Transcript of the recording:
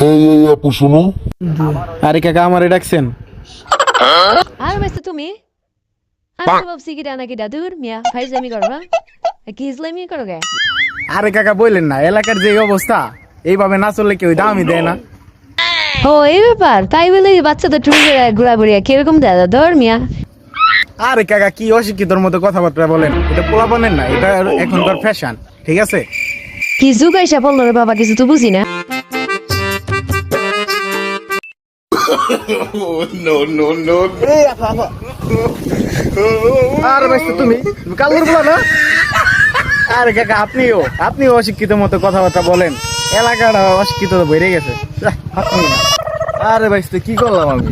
এই আপু শোনো। আরে কাকা আমারে ডাকছেন? আর বেস্ত তুমি আমি তো ভাবছি কি নাকি দাদুর মিয়া ফাইজলামি করবা কি ইসলামি করো গে আরে কাকা বললেন না, এলাকার যে অবস্থা এইভাবে না চললে কেউ দামই দেয় না। ও এই ব্যাপার তাই বলে বাচ্চাদের টুরি করে ঘোরাঘুরিয়া কিরকম দাদা ধর মিয়া আরে কাকা কি অশিক্ষিতর মতো কথাবার্তা বলেন, এটা পোলাপানের না, এটা এখনকার ফ্যাশন, ঠিক আছে? কি যুগ আইসা পড়লো রে বাবা কিছু তো বুঝি না আরে ভাই তুমি কালুর বলা না? আরে কাকা আপনিও অশিক্ষিত মতো কথাবার্তা বলেন, এলাকাটা অশিক্ষিত বেড়ে গেছে। আপনি না। আরে ভাই কি করলাম আমি?